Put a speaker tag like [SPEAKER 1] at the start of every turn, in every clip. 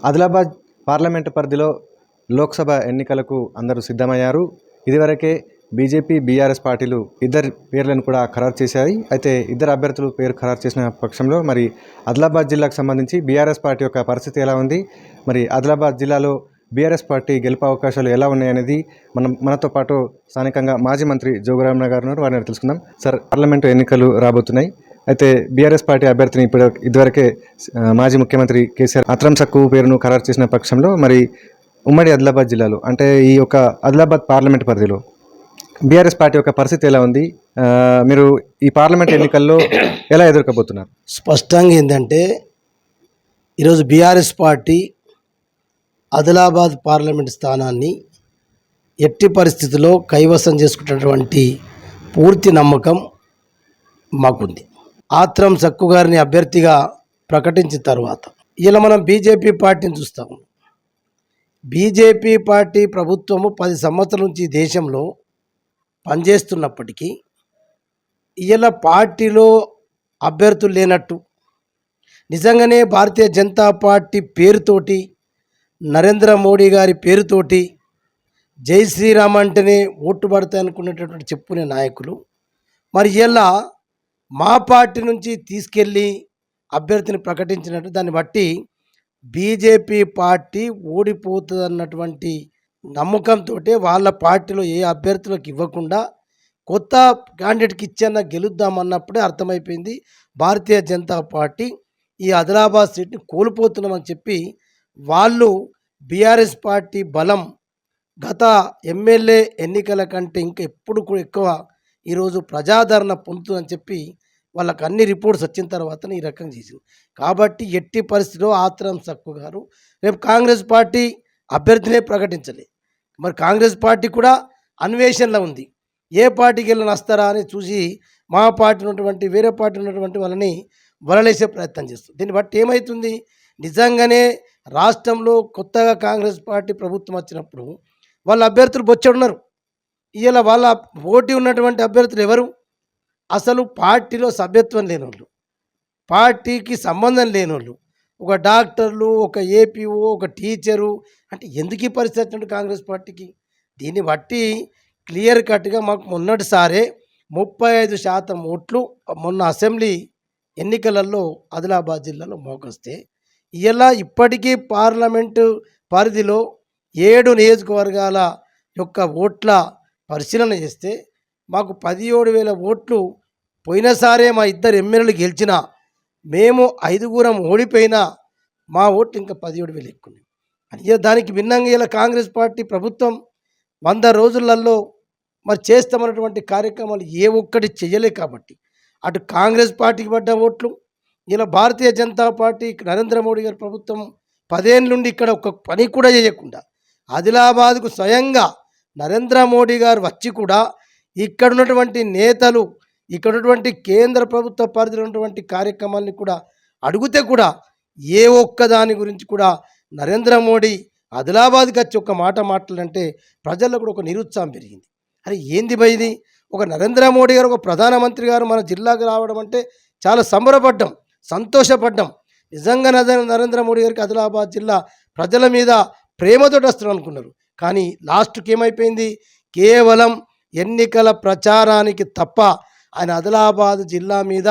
[SPEAKER 1] Adilabad parliament పరిధిలో లోక్సభ ఎన్నికలకు అందరూ సిద్ధమయ్యారు. ఇదివరకే బీజేపీ, బీఆర్ఎస్ పార్టీలు ఇద్దరి పేర్లను కూడా ఖరారు చేశాయి. అయితే ఇద్దరు అభ్యర్థులు పేరు ఖరారు చేసిన పక్షంలో మరి ఆదిలాబాద్ జిల్లాకు సంబంధించి బీఆర్ఎస్ పార్టీ యొక్క పరిస్థితి ఎలా ఉంది, మరి ఆదిలాబాద్ జిల్లాలో బీఆర్ఎస్ పార్టీ గెలుపు అవకాశాలు ఎలా ఉన్నాయనేది మనతో పాటు స్థానికంగా మాజీ మంత్రి జోగురామన్న గారు ఉన్నారు. వారిని తెలుసుకుందాం. సార్, పార్లమెంటు ఎన్నికలు రాబోతున్నాయి. అయితే బీఆర్ఎస్ పార్టీ అభ్యర్థిని ఇదివరకే మాజీ ముఖ్యమంత్రి కేసీఆర్ ఆత్రం సక్కు పేరును ఖరారు చేసిన పక్షంలో మరి ఉమ్మడి ఆదిలాబాద్ జిల్లాలో అంటే ఈ యొక్క ఆదిలాబాద్ పార్లమెంట్ పరిధిలో బీఆర్ఎస్ పార్టీ యొక్క పరిస్థితి ఎలా ఉంది, మీరు ఈ పార్లమెంట్ ఎన్నికల్లో ఎలా ఎదుర్కోబోతున్నారు?
[SPEAKER 2] స్పష్టంగా ఏంటంటే ఈరోజు బీఆర్ఎస్ పార్టీ ఆదిలాబాద్ పార్లమెంట్ స్థానాన్ని ఎట్టి పరిస్థితుల్లో కైవసం చేసుకున్నటువంటి పూర్తి నమ్మకం మాకుంది. ఆత్రం సక్కు గారిని అభ్యర్థిగా ప్రకటించిన తర్వాత ఇలా మనం బీజేపీ పార్టీని చూస్తాము. బీజేపీ పార్టీ ప్రభుత్వము 10 సంవత్సరాల నుంచి దేశంలో పనిచేస్తున్నప్పటికీ ఇలా పార్టీలో అభ్యర్థులు లేనట్టు, నిజంగానే భారతీయ జనతా పార్టీ పేరుతోటి, నరేంద్ర మోడీ గారి పేరుతోటి జై శ్రీరామ్ అంటేనే ఓట్లు పడతాయి అనుకునేటటువంటి చెప్పుకునే నాయకులు మరి ఇలా మా పార్టీ నుంచి తీసుకెళ్ళి అభ్యర్థిని ప్రకటించినట్టు, దాన్ని బట్టి బీజేపీ పార్టీ ఓడిపోతుంది అన్నటువంటి నమ్మకంతో వాళ్ళ పార్టీలో ఏ అభ్యర్థులకు ఇవ్వకుండా కొత్త క్యాండిడేట్కి ఇచ్చేనా గెలుద్దామన్నప్పుడే అర్థమైపోయింది భారతీయ జనతా పార్టీ ఈ ఆదిలాబాద్ సీట్ని కోల్పోతున్నామని చెప్పి వాళ్ళు బీఆర్ఎస్ పార్టీ బలం గత ఎమ్మెల్యే ఎన్నికల కంటే ఇంకా ఎప్పుడు కూడా ఎక్కువ ఈరోజు ప్రజాదరణ పొందుతుందని చెప్పి వాళ్ళకి అన్ని రిపోర్ట్స్ వచ్చిన తర్వాత ఈ రకంగా చేసింది. కాబట్టి ఎట్టి పరిస్థితిలో ఆత్రం సక్కు గారు రేపు కాంగ్రెస్ పార్టీ అభ్యర్థినే ప్రకటించలే. మరి కాంగ్రెస్ పార్టీ కూడా అన్వేషణలో ఉంది. ఏ పార్టీకి వెళ్ళి వస్తారా అని చూసి మా పార్టీ ఉన్నటువంటి వేరే పార్టీ ఉన్నటువంటి వాళ్ళని వలలేసే ప్రయత్నం చేస్తుంది. దీన్ని బట్టి ఏమవుతుంది, నిజంగానే రాష్ట్రంలో కొత్తగా కాంగ్రెస్ పార్టీ ప్రభుత్వం వచ్చినప్పుడు వాళ్ళ అభ్యర్థులు బొచ్చెడున్నారు. ఇలా వాళ్ళ పోటీ ఉన్నటువంటి అభ్యర్థులు ఎవరు? అసలు పార్టీలో సభ్యత్వం లేనోళ్ళు, పార్టీకి సంబంధం లేనోళ్ళు, ఒక డాక్టర్లు, ఒక ఏపీఓ, ఒక టీచరు. అంటే ఎందుకు ఈ పరిస్థితి అంటే కాంగ్రెస్ పార్టీకి? దీన్ని బట్టి క్లియర్ కట్గా మాకు మొన్నటిసారే 35% ఓట్లు మొన్న అసెంబ్లీ ఎన్నికలలో ఆదిలాబాద్ జిల్లాలో మోకొస్తే ఇలా ఇప్పటికీ పార్లమెంటు పరిధిలో 7 నియోజకవర్గాల యొక్క ఓట్ల పరిశీలన చేస్తే మాకు 17,000 ఓట్లు పోయినసారే మా ఇద్దరు ఎమ్మెల్యేలు గెలిచినా, మేము 5గురం ఓడిపోయినా మా ఓట్లు ఇంకా 17,000 ఎక్కువ. అంటే దానికి భిన్నంగా ఇలా కాంగ్రెస్ పార్టీ ప్రభుత్వం 100 రోజులలో మరి చేస్తామన్నటువంటి కార్యక్రమాలు ఏ ఒక్కటి చేయలే. కాబట్టి అటు కాంగ్రెస్ పార్టీకి పడ్డ ఓట్లు, ఇలా భారతీయ జనతా పార్టీ నరేంద్ర మోడీ గారి ప్రభుత్వం 10 ఏళ్ళ నుండి ఇక్కడ ఒక పని కూడా చేయకుండా ఆదిలాబాద్కు స్వయంగా నరేంద్ర మోడీ గారు వచ్చి కూడా ఇక్కడ ఉన్నటువంటి నేతలు, ఇక్కడ ఉన్నటువంటి కేంద్ర ప్రభుత్వ పరిధిలో ఉన్నటువంటి కార్యక్రమాలని కూడా అడిగితే కూడా ఏ ఒక్క దాని గురించి కూడా నరేంద్ర మోడీ ఆదిలాబాద్కి వచ్చి ఒక మాట మాట్లాడంటే ప్రజల్లో కూడా ఒక నిరుత్సాహం పెరిగింది. అరే ఏంది భయ్ ఇది? ఒక నరేంద్ర మోడీ గారు, ఒక ప్రధానమంత్రి గారు మన జిల్లాకు రావడం అంటే చాలా సంబరపడ్డాం, సంతోషపడ్డాం. నిజంగా నరేంద్ర మోడీ గారికి ఆదిలాబాద్ జిల్లా ప్రజల మీద ప్రేమతో వస్తారు అనుకున్నారు. కానీ లాస్ట్కి ఏమైపోయింది, కేవలం ఎన్నికల ప్రచారానికి తప్ప ఆయన ఆదిలాబాద్ జిల్లా మీద,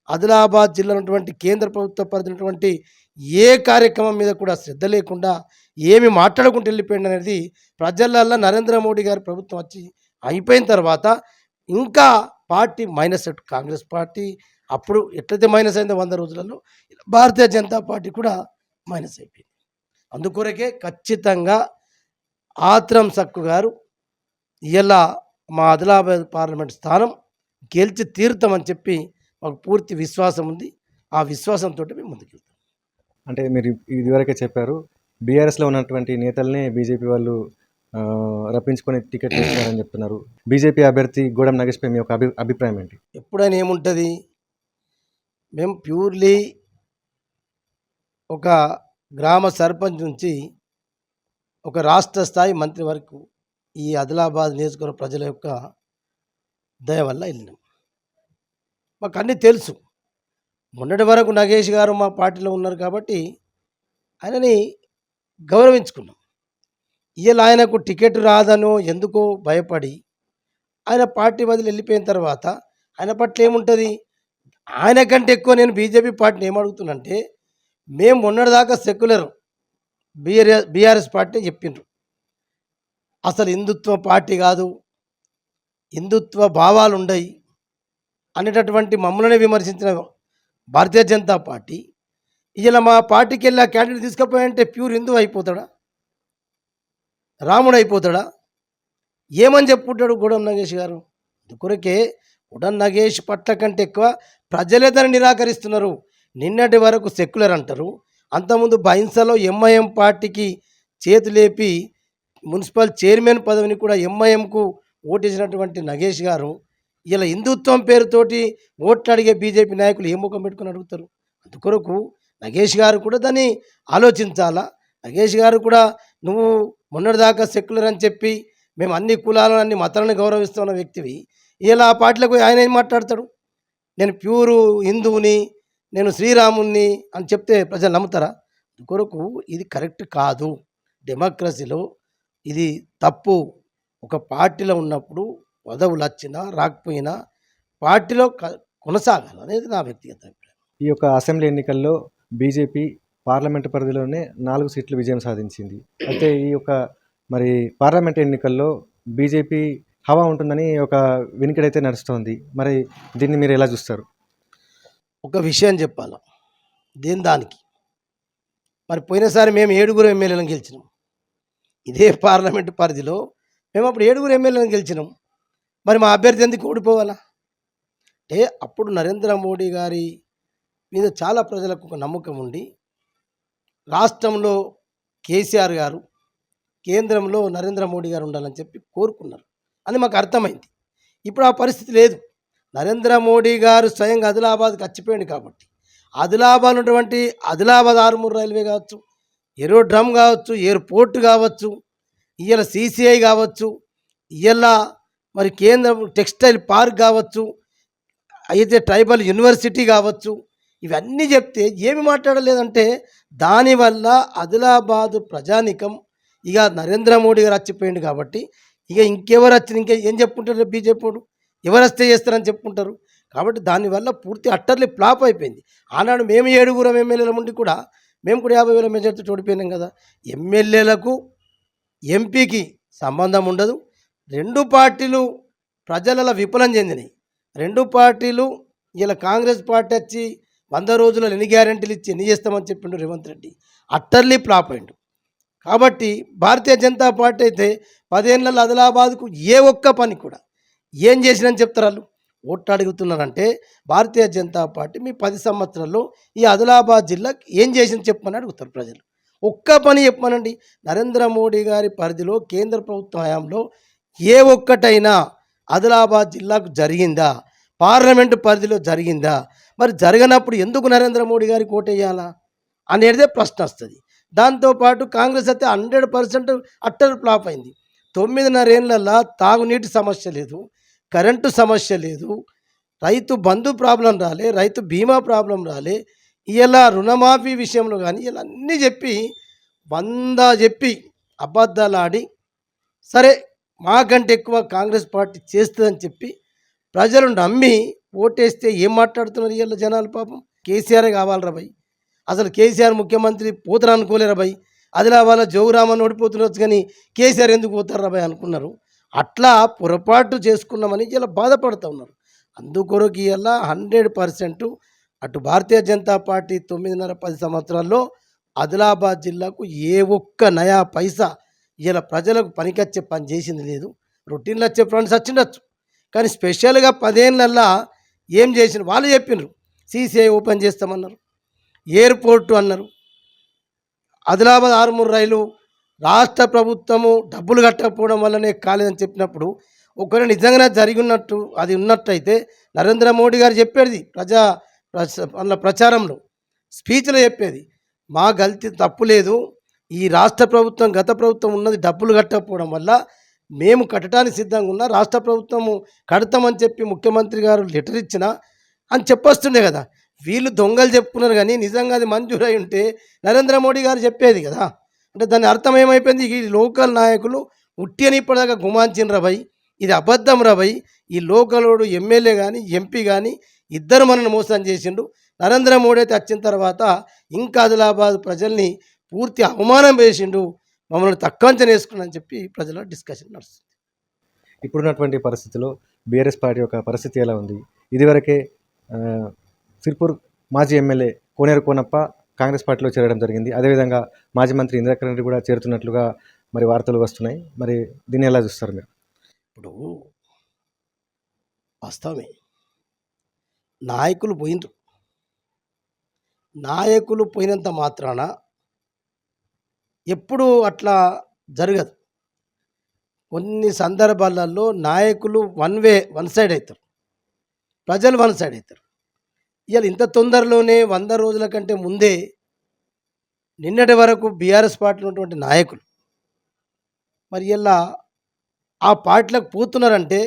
[SPEAKER 2] ఆదిలాబాద్ జిల్లా ఉన్నటువంటి కేంద్ర ప్రభుత్వ పరిధినటువంటి ఏ కార్యక్రమం మీద కూడా శ్రద్ధ లేకుండా ఏమి మాట్లాడుకుంటూ వెళ్ళిపోయింది అనేది ప్రజలల్లో నరేంద్ర మోడీ గారి ప్రభుత్వం వచ్చి అయిపోయిన తర్వాత ఇంకా పార్టీ మైనస్. కాంగ్రెస్ పార్టీ అప్పుడు ఎట్లయితే మైనస్ అయిందో 100 రోజులలో భారతీయ జనతా పార్టీ కూడా మైనస్ అయిపోయింది. అందుకొరకే ఖచ్చితంగా ఆత్రం సక్కు గారు ఇలా మా ఆదిలాబాద్ పార్లమెంట్ స్థానం గెలిచి తీరుతామని చెప్పి మాకు పూర్తి విశ్వాసం ఉంది. ఆ విశ్వాసంతో మేము ముందుకెళ్తాం.
[SPEAKER 1] అంటే మీరు ఇదివరకే చెప్పారు, బీఆర్ఎస్లో ఉన్నటువంటి నేతల్ని బీజేపీ వాళ్ళు రప్పించుకొని టికెట్ ఇస్తున్నారని చెప్తున్నారు. బీజేపీ అభ్యర్థి గూడెం నాగేష్పై మీ యొక్క అభిప్రాయం ఏంటి?
[SPEAKER 2] ఎప్పుడైనా ఏముంటుంది, మేము ప్యూర్లీ ఒక గ్రామ సర్పంచ్ నుంచి ఒక రాష్ట్ర స్థాయి మంత్రి వరకు ఈ ఆదిలాబాద్ నియోజకవర్గ ప్రజల యొక్క దయ వల్ల వెళ్ళినాం. మాకు అన్నీ తెలుసు. మొన్నటి వరకు నగేష్ గారు మా పార్టీలో ఉన్నారు కాబట్టి ఆయనని గౌరవించుకున్నాం. ఇవాళ ఆయనకు టికెట్ రాదనో ఎందుకో భయపడి ఆయన పార్టీ వదిలి వెళ్ళిపోయిన తర్వాత ఆయన పట్ల ఏముంటుంది? ఆయన కంటే ఎక్కువ నేను బీజేపీ పార్టీని ఏమడుగుతున్నానంటే, మేము మొన్నటిదాకా సెక్యులర్ బీఆర్ఎస్ పార్టీ చెప్పిండ్రు. అసలు హిందుత్వ పార్టీ కాదు, హిందుత్వ భావాలు ఉండయి అనేటటువంటి మమ్మల్ని విమర్శించిన భారతీయ జనతా పార్టీ ఇలా మా పార్టీకి వెళ్ళి ఆ క్యాండిడేట్ తీసుకుపోయాయంటే ప్యూర్ హిందూ అయిపోతాడా? రాముడు అయిపోతాడా? ఏమని చెప్పుకుంటాడు గూడెం నగేష్ గారు? అందుకొరకే గూడెం నగేష్ పట్ల కంటే ఎక్కువ ప్రజలే దాన్ని నిరాకరిస్తున్నారు. నిన్నటి వరకు సెక్యులర్ అంటారు, అంతకుముందు బైన్సాలో ఎంఐఎం పార్టీకి చేతులేపి మున్సిపల్ చైర్మన్ పదవిని కూడా ఎంఐఎంకు ఓటేసినటువంటి నగేష్ గారు ఇలా హిందుత్వం పేరుతోటి ఓట్లు అడిగే బీజేపీ నాయకులు ఏ ముఖం పెట్టుకొని అడుగుతారు? అందుకొరకు నగేష్ గారు కూడా దాన్ని ఆలోచించాలా. నగేష్ గారు కూడా నువ్వు మొన్నటిదాకా సెక్యులర్ అని చెప్పి మేము అన్ని కులాలను అన్ని మతాలను గౌరవిస్తున్న వ్యక్తివి, ఇలా ఆ పార్టీలకు ఆయన ఏం మాట్లాడతాడు? నేను ప్యూరు హిందువుని, నేను శ్రీరాముని అని చెప్తే ప్రజలు నమ్ముతారా? అందుకొరకు ఇది కరెక్ట్ కాదు. డెమోక్రసీలో ఇది తప్పు. ఒక పార్టీలో ఉన్నప్పుడు పదవులు వచ్చినా రాకపోయినా పార్టీలో కొనసాగాలి అనేది నా వ్యక్తిగత అభిప్రాయం.
[SPEAKER 1] ఈ యొక్క అసెంబ్లీ ఎన్నికల్లో బీజేపీ పార్లమెంటు పరిధిలోనే 4 సీట్లు విజయం సాధించింది. అయితే ఈ యొక్క మరి పార్లమెంట్ ఎన్నికల్లో బీజేపీ హవా ఉంటుందని ఒక వినికిడైతే నడుస్తోంది. మరి దీన్ని మీరు ఎలా చూస్తారు?
[SPEAKER 2] ఒక విషయం చెప్పాలి దానికి. మరి పోయినసారి మేము 7 ఎమ్మెల్యేలను గెలిచినాం. ఇదే పార్లమెంటు పరిధిలో మేము అప్పుడు 7 ఎమ్మెల్యేలను గెలిచినాం. మరి మా అభ్యర్థి ఎందుకు ఓడిపోవాలా? అంటే అప్పుడు నరేంద్ర మోడీ గారి మీద చాలా ప్రజలకు ఒక నమ్మకం ఉండి, రాష్ట్రంలో కేసీఆర్ గారు, కేంద్రంలో నరేంద్ర మోడీ గారు ఉండాలని చెప్పి కోరుకున్నారు. అని మాకు అర్థమైంది. ఇప్పుడు ఆ పరిస్థితి లేదు. నరేంద్ర మోడీ గారు స్వయంగా ఆదిలాబాద్కి వచ్చిపోయింది కాబట్టి ఆదిలాబాద్ ఉన్నటువంటి ఆదిలాబాద్ ఆర్మూర్ రైల్వే కావచ్చు, ఏరోడ్రమ్ కావచ్చు, ఎయిర్పోర్ట్ కావచ్చు, ఇవాళ సిసిఐ కావచ్చు, ఇవాళ మరి కేంద్రం టెక్స్టైల్ పార్క్ కావచ్చు, అయితే ట్రైబల్ యూనివర్సిటీ కావచ్చు, ఇవన్నీ చెప్తే ఏమి మాట్లాడలేదంటే దానివల్ల ఆదిలాబాదు ప్రజానికం ఇక నరేంద్ర మోడీ గారు వచ్చిపోయింది కాబట్టి ఇక ఇంకెవరు వచ్చి ఏం చెప్పుకుంటారు? బీజేపీ ఎవరు వస్తే చేస్తారని చెప్పుకుంటారు. కాబట్టి దానివల్ల పూర్తి అట్టర్లీ ఫ్లాప్ అయిపోయింది. ఆనాడు మేము 7 ఎమ్మెల్యేల ఉండి కూడా మేము కూడా 50,000 మెజార్టీతో ఓడిపోయినాం కదా. ఎమ్మెల్యేలకు ఎంపీకి సంబంధం ఉండదు. 2 పార్టీలు ప్రజలలో విఫలం చెందినాయి. 2 పార్టీలు ఇలా కాంగ్రెస్ పార్టీ వచ్చి 100 రోజులలో ఎన్ని గ్యారెంటీలు ఇచ్చి ఎన్ని చేస్తామని చెప్పిండు రేవంత్ రెడ్డి, అట్టర్లీ ఫ్లాప్ అయిండు. కాబట్టి భారతీయ జనతా పార్టీ అయితే 10 ఏళ్ళలో ఆదిలాబాద్కు ఏ ఒక్క పని కూడా ఏం చేసినని చెప్తారు వాళ్ళు? ఓట్లు అడుగుతున్నారంటే భారతీయ జనతా పార్టీ మీ 10 సంవత్సరాల్లో ఈ ఆదిలాబాద్ జిల్లాకి ఏం చేసింది చెప్పమని అడుగుతారు ప్రజలు. ఒక్క పని చెప్పమనండి. నరేంద్ర మోడీ గారి పరిధిలో కేంద్ర ప్రభుత్వ హయాంలో ఏ ఒక్కటైనా ఆదిలాబాద్ జిల్లాకు జరిగిందా? పార్లమెంటు పరిధిలో జరిగిందా? మరి జరగనప్పుడు ఎందుకు నరేంద్ర మోడీ గారికి ఓటేయాలా అనేదే ప్రశ్న వస్తుంది. దాంతోపాటు కాంగ్రెస్ అయితే 100% అట్టర్ ఫ్లాప్ అయింది. 9.5 ఏళ్ళల్లో తాగునీటి సమస్య లేదు, కరెంటు సమస్య లేదు, రైతు బంధు ప్రాబ్లం రాలే, రైతు బీమా ప్రాబ్లం రాలే, ఇలా రుణమాఫీ విషయంలో కానీ ఇలా అన్నీ చెప్పి 100 చెప్పి అబద్ధాలు ఆడి సరే మాకంటే ఎక్కువ కాంగ్రెస్ పార్టీ చేస్తుందని చెప్పి ప్రజలు నమ్మి ఓటేస్తే ఏం మాట్లాడుతున్నారు ఇలా జనాలు? పాపం కేసీఆరే కావాలరా భయ్, అసలు కేసీఆర్ ముఖ్యమంత్రి పోతారు అనుకోలేరా భయ్, ఆదిలాబాద్లో జోగురామన్ ఓడిపోతున్నారు కానీ కేసీఆర్ ఎందుకు పోతారా భయ్ అనుకున్నారు. అట్లా పొరపాటు చేసుకున్నామని ఇలా బాధపడుతూ ఉన్నారు. అందుకొరకు ఇలా 100% అటు భారతీయ జనతా పార్టీ 9.5-10 సంవత్సరాల్లో ఆదిలాబాద్ జిల్లాకు ఏ ఒక్క నయా పైసా ఇలా ప్రజలకు పనికొచ్చే పని చేసింది లేదు. రొటీన్లో వచ్చే ఫ్రెండ్స్ వచ్చిండొచ్చు కానీ స్పెషల్గా 10 ఏళ్ళల్లో ఏం చేసిన వాళ్ళు చెప్పినారు. సిసిఐ ఓపెన్ చేస్తామన్నారు, ఎయిర్పోర్టు అన్నారు, ఆదిలాబాద్ ఆర్మూర్ రైలు రాష్ట్ర ప్రభుత్వము డబ్బులు కట్టకపోవడం వల్లనే కాలేదని చెప్పినప్పుడు ఒకవేళ నిజంగానే జరిగి ఉన్నట్టు అది ఉన్నట్టయితే నరేంద్ర మోడీ గారు చెప్పేది ప్రచారంలో స్పీచ్లో చెప్పేది మా గల్తీ తప్పు లేదు, ఈ రాష్ట్ర ప్రభుత్వం గత ప్రభుత్వం ఉన్నది డబ్బులు కట్టకపోవడం వల్ల మేము కట్టడానికి సిద్ధంగా ఉన్నా, రాష్ట్ర ప్రభుత్వము కడతామని చెప్పి ముఖ్యమంత్రి గారు లెటర్ ఇచ్చినా అని చెప్పొస్తుండే కదా. వీళ్ళు దొంగలు చెప్పుకున్నారు కానీ నిజంగా అది మంజూరై ఉంటే నరేంద్ర మోడీ గారు చెప్పేది కదా. అంటే దాని అర్థం ఏమైపోయింది, ఈ లోకల్ నాయకులు ఉట్టి అని ఇప్పటిదాకా గుమాంచినరా భయ్, ఇది అబద్ధం రా భయ్, ఈ లోకలోడు ఎమ్మెల్యే కానీ ఎంపీ కానీ ఇద్దరు మనల్ని మోసం చేసిండు. నరేంద్ర మోడీ అయితే వచ్చిన తర్వాత ఇంకా ఆదిలాబాద్ ప్రజల్ని పూర్తి అవమానం వేసిండు, మమ్మల్ని తక్కువ అంచనా వేసుకున్నాను అని చెప్పి ప్రజల డిస్కషన్ నడుస్తుంది.
[SPEAKER 1] ఇప్పుడున్నటువంటి పరిస్థితిలో బీఆర్ఎస్ పార్టీ యొక్క పరిస్థితి ఎలా ఉంది? ఇదివరకే ఆ, సిర్పూర్ మాజీ ఎమ్మెల్యే కోనేరు కోనప్ప కాంగ్రెస్ పార్టీలో చేరడం జరిగింది. అదేవిధంగా మాజీ మంత్రి ఇంద్రకరణ్ రెడ్డి కూడా చేరుతున్నట్లుగా మరి వార్తలు వస్తున్నాయి. మరి దీన్ని ఎలా చూస్తారు మీరు?
[SPEAKER 2] ఇప్పుడు వాస్తవమే, నాయకులు పోయిండ్రు, నాయకులు పోయినంత మాత్రాన ఎప్పుడు అట్లా జరగదు. కొన్ని సందర్భాలలో నాయకులు వన్ సైడ్ అవుతారు, ప్రజలు వన్ సైడ్ అవుతారు. ఇవాళ ఇంత తొందరలోనే 100 రోజుల కంటే ముందే నిన్నటి వరకు బీఆర్ఎస్ పార్టీలో ఉన్నటువంటి నాయకులు మరి ఇలా ఆ పార్టీలకు పోతున్నారంటే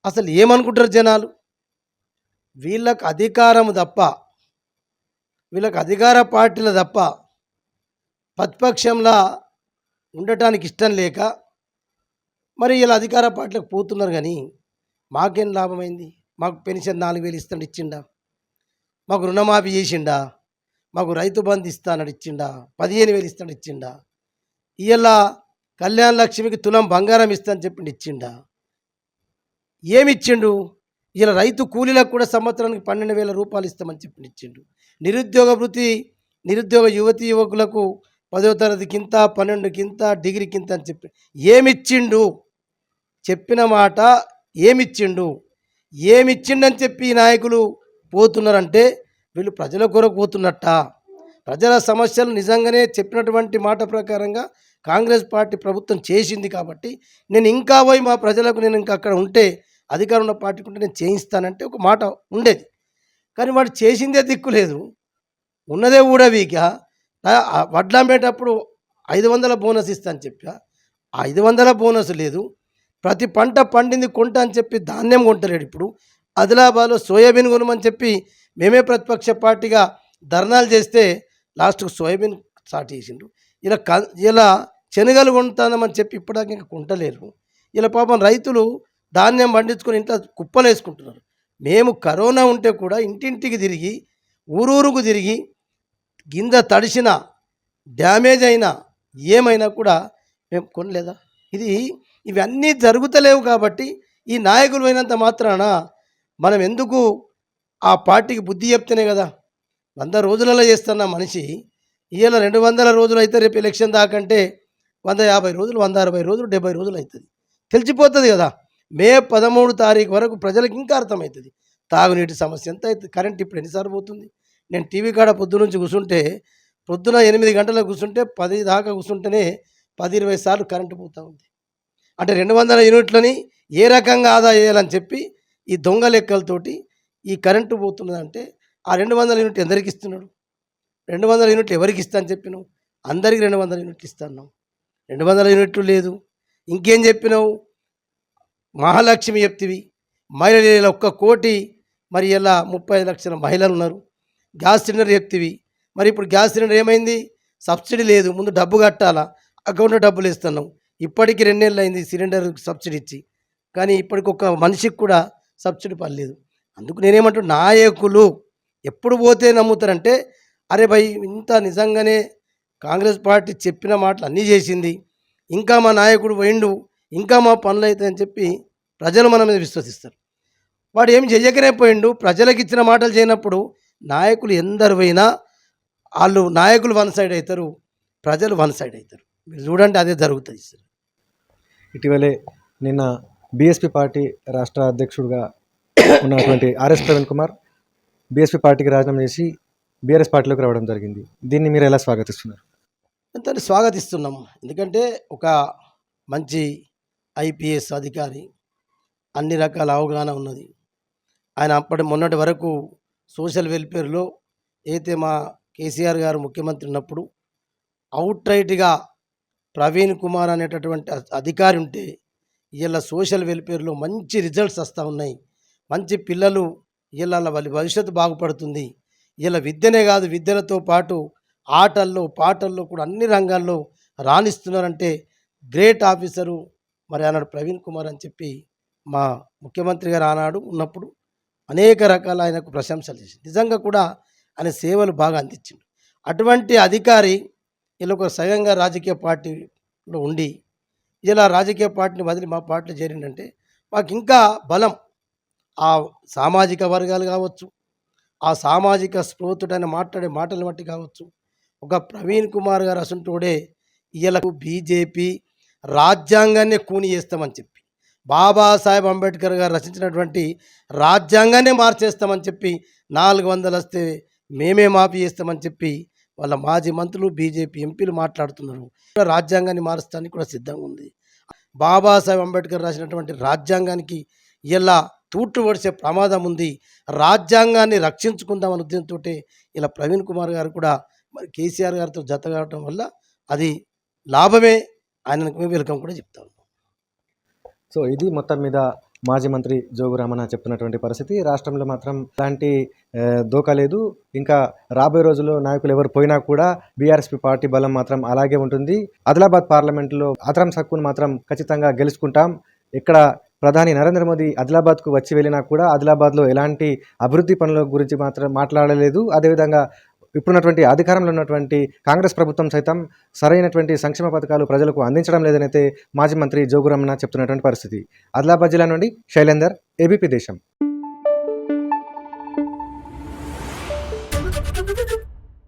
[SPEAKER 2] అసలు ఏమనుకుంటారు జనాలు? వీళ్ళకు అధికారం తప్ప, వీళ్ళకి అధికార పార్టీల తప్ప ప్రతిపక్షంలా ఉండటానికి ఇష్టం లేక మరి ఇలా అధికార పార్టీలకు పోతున్నారు. కానీ మాకేం లాభమైంది? మాకు పెన్షన్ 4,000 ఇస్తాడు ఇచ్చిండా, మాకు రుణమాఫీ చేసిండా, మాకు రైతు బంధు ఇస్తానడు ఇచ్చిండా, 15,000 ఇస్తాడు ఇచ్చిండా, ఇలా కళ్యాణ లక్ష్మికి తులం బంగారం ఇస్తానని చెప్పిండు ఇచ్చిండా, ఏమిచ్చిండు? ఇలా రైతు కూలీలకు కూడా సంవత్సరానికి 12,000 రూపాయలు ఇస్తామని చెప్పిండు ఇచ్చిండు. నిరుద్యోగ వృత్తి, నిరుద్యోగ యువతీ యువకులకు 10వ తరగతికింత, 12కింత, డిగ్రీకింత అని చెప్పి ఏమిచ్చిండు? చెప్పిన మాట ఏమిచ్చిండు? ఏమిచ్చిండని చెప్పి ఈ నాయకులు పోతున్నారంటే వీళ్ళు ప్రజల కొరకు పోతున్నట్ట? ప్రజల సమస్యలు నిజంగానే చెప్పినటువంటి మాట ప్రకారంగా కాంగ్రెస్ పార్టీ ప్రభుత్వం చేసింది కాబట్టి నేను ఇంకా పోయి మా ప్రజలకు నేను ఇంకా అక్కడ ఉంటే అధికారంలో పార్టీకి ఉంటే నేను చేయిస్తానంటే ఒక మాట ఉండేది. కానీ వాడు చేసిందే దిక్కులేదు, ఉన్నదే ఊడవీక. వడ్లు అమ్మేటప్పుడు 500 బోనస్ ఇస్తా అని చెప్పా, 500 బోనస్ లేదు. ప్రతి పంట పండింది కొంట అని చెప్పి ధాన్యం కొంటలేడు. ఇప్పుడు ఆదిలాబాద్లో సోయాబీన్ కొనమని చెప్పి మేమే ప్రతిపక్ష పార్టీగా ధర్నాలు చేస్తే లాస్ట్కు సోయాబీన్ స్టార్ట్ చేసిండు. ఇలా శనగలు కొంటామని చెప్పి ఇప్పటిదాకా ఇంకా కొంటలేరు. ఇలా పాపం రైతులు ధాన్యం పండించుకొని ఇంట్లో కుప్పలు వేసుకుంటున్నారు. మేము కరోనా ఉంటే కూడా ఇంటింటికి తిరిగి ఊరూరుకు తిరిగి గింజ తడిసిన డ్యామేజ్ అయినా ఏమైనా కూడా మేము కొనలేదా? ఇవన్నీ జరుగుతలేవు. కాబట్టి ఈ నాయకులు అయినంత మాత్రాన మనం ఎందుకు ఆ పార్టీకి బుద్ధి చెప్తేనే కదా. 100 రోజులలో చేస్తున్న మనిషి ఇవాళ 200 రోజులు అయితే రేపు ఎలక్షన్ దాకంటే 150 రోజులు, 160 రోజులు, 70 రోజులు అవుతుంది, తెలిసిపోతుంది కదా. మే 13 తారీఖు వరకు ప్రజలకు ఇంకా అర్థమవుతుంది తాగునీటి సమస్య ఎంత అవుతుంది, కరెంట్ ఇప్పుడు ఎన్నిసార్లు పోతుంది. నేను టీవీ కాడ పొద్దునుంచి కూర్చుంటే, పొద్దున 8 గంటలకు కూర్చుంటే 10 దాకా కూర్చుంటేనే 10-20 సార్లు కరెంటు పోతూ ఉంది. అంటే 200 యూనిట్లని ఏ రకంగా ఆదా చేయాలని చెప్పి ఈ దొంగ లెక్కలతోటి ఈ కరెంటు పోతున్నదంటే ఆ 200 యూనిట్లు ఎందరికి ఇస్తున్నాడు? 200 యూనిట్లు ఎవరికి ఇస్తా అని చెప్పినావు? అందరికి 200 యూనిట్లు ఇస్తున్నావు. 200 యూనిట్లు లేదు. ఇంకేం చెప్పినావు? మహాలక్ష్మి చెప్తివి, మహిళలు 1 కోటి, మరి ఇలా 35 లక్షల మహిళలు ఉన్నారు. గ్యాస్ సిలిండర్ చెప్తివి, మరి ఇప్పుడు గ్యాస్ సిలిండర్ ఏమైంది? సబ్సిడీ లేదు, ముందు డబ్బు కట్టాలా, అకౌంట్లో డబ్బులు ఇస్తున్నావు. ఇప్పటికి 2 నెలలు అయింది సిలిండర్ సబ్సిడీ ఇచ్చి, కానీ ఇప్పటికి ఒక మనిషికి కూడా సబ్సిడీ పడలేదు. అందుకు నేనేమంటున్నా, నాయకులు ఎప్పుడు పోతే నమ్ముతారంటే, అరే భయ్ ఇంత నిజంగానే కాంగ్రెస్ పార్టీ చెప్పిన మాటలు అన్నీ చేసింది, ఇంకా మా నాయకుడు పోయిండు, ఇంకా మా పనులు అవుతాయని చెప్పి ప్రజలు మన మీద విశ్వసిస్తారు. వాడు ఏం చెయ్యకనే పోయిండు, ప్రజలకు ఇచ్చిన మాటలు చేయనప్పుడు నాయకులు ఎందరు పోయినా వాళ్ళు నాయకులు వన్ సైడ్ అవుతారు, ప్రజలు వన్ సైడ్ అవుతారు. మీరు చూడండి, అదే జరుగుతుంది సార్.
[SPEAKER 1] ఇటీవలే నిన్న బీఎస్పీ పార్టీ రాష్ట్ర అధ్యక్షుడిగా ఉన్నటువంటి ఆర్ఎస్ ప్రవీణ్ కుమార్ బీఎస్పీ పార్టీకి రాజీనామా చేసి బీఆర్ఎస్ పార్టీలోకి రావడం జరిగింది. దీన్ని మీరు ఎలా స్వాగతిస్తున్నారు?
[SPEAKER 2] ఎంత స్వాగతిస్తున్నాం, ఎందుకంటే ఒక మంచి ఐపీఎస్ అధికారి, అన్ని రకాల అవగాహన ఉన్నది. ఆయన మొన్నటి వరకు సోషల్ వెల్ఫేర్లో అయితే మా కేసీఆర్ గారు ముఖ్యమంత్రి ఉన్నప్పుడు అవుట్ రైట్గా ప్రవీణ్ కుమార్ అనేటటువంటి అధికారి ఉంటే ఇలా సోషల్ వెల్ఫేర్లో మంచి రిజల్ట్స్ వస్తూ ఉన్నాయి. మంచి పిల్లలు ఇలా వాళ్ళ భవిష్యత్తు బాగుపడుతుంది. ఇలా విద్యనే కాదు, విద్యలతో పాటు ఆటల్లో పాటల్లో కూడా అన్ని రంగాల్లో రాణిస్తున్నారంటే గ్రేట్ ఆఫీసరు మరి ఆనాడు ప్రవీణ్ కుమార్ అని చెప్పి మా ముఖ్యమంత్రి గారు ఆనాడు ఉన్నప్పుడు అనేక రకాల ఆయనకు ప్రశంసలు చేసి నిజంగా కూడా ఆయన సేవలు బాగా అందించిండు. అటువంటి అధికారి ఇలా ఒక స్వయంగా రాజకీయ పార్టీలో ఉండి ఇలా రాజకీయ పార్టీని వదిలి మా పార్టీలో చేరిందంటే మాకు ఇంకా బలం. ఆ సామాజిక వర్గాలు కావచ్చు, ఆ సామాజిక స్పృహతుడైన మాట్లాడే మాటలు బట్టి కావచ్చు, ఒక ప్రవీణ్ కుమార్ గారు అసంటోడే ఈయలకు బీజేపీ రాజ్యాంగాన్నే కూని చేస్తామని చెప్పి బాబాసాహెబ్ అంబేద్కర్ గారు రచించినటువంటి రాజ్యాంగాన్నే మార్చేస్తామని చెప్పి 400 వస్తే మేమే మాఫీ చేస్తామని చెప్పి వాళ్ళ మాజీ మంత్రులు బీజేపీ ఎంపీలు మాట్లాడుతున్నారు. రాజ్యాంగాన్ని మారుస్తానికి కూడా సిద్ధంగా ఉంది. బాబాసాహెబ్ అంబేద్కర్ రాసినటువంటి రాజ్యాంగానికి ఇలా తూట్లు పడిసే ప్రమాదం ఉంది. రాజ్యాంగాన్ని రక్షించుకుందామనే ఉద్దేశంతో ఇలా ప్రవీణ్ కుమార్ గారు కూడా మరి కేసీఆర్ గారితో జత కావడం వల్ల అది లాభమే. ఆయనకు వెల్కమ్ కూడా చెప్తాను.
[SPEAKER 1] సో ఇది మొత్తం మీద మాజీ మంత్రి జోగు రామన్న చెప్తున్నటువంటి పరిస్థితి. రాష్ట్రంలో మాత్రం ఎలాంటి దోకా లేదు. ఇంకా రాబోయే రోజుల్లో నాయకులు ఎవరు పోయినా కూడా బీఆర్ఎస్పీ పార్టీ బలం మాత్రం అలాగే ఉంటుంది. ఆదిలాబాద్ పార్లమెంటులో ఆత్రం సక్కును మాత్రం ఖచ్చితంగా గెలుచుకుంటాం. ఇక్కడ ప్రధాని నరేంద్ర మోదీ ఆదిలాబాద్కు వచ్చి వెళ్ళినా కూడా ఆదిలాబాద్లో ఎలాంటి అభివృద్ధి పనుల గురించి మాత్రం మాట్లాడలేదు. అదేవిధంగా ఇప్పుడున్నటువంటి అధికారంలో ఉన్నటువంటి కాంగ్రెస్ ప్రభుత్వం సైతం సరైనటువంటి సంక్షేమ పథకాలు ప్రజలకు అందించడం లేదనైతే మాజీ మంత్రి జోగు రామన్న చెప్తున్నటువంటి పరిస్థితి. ఆదిలాబాద్ జిల్లా నుండి శైలేందర్, ఏబీపీ దేశం.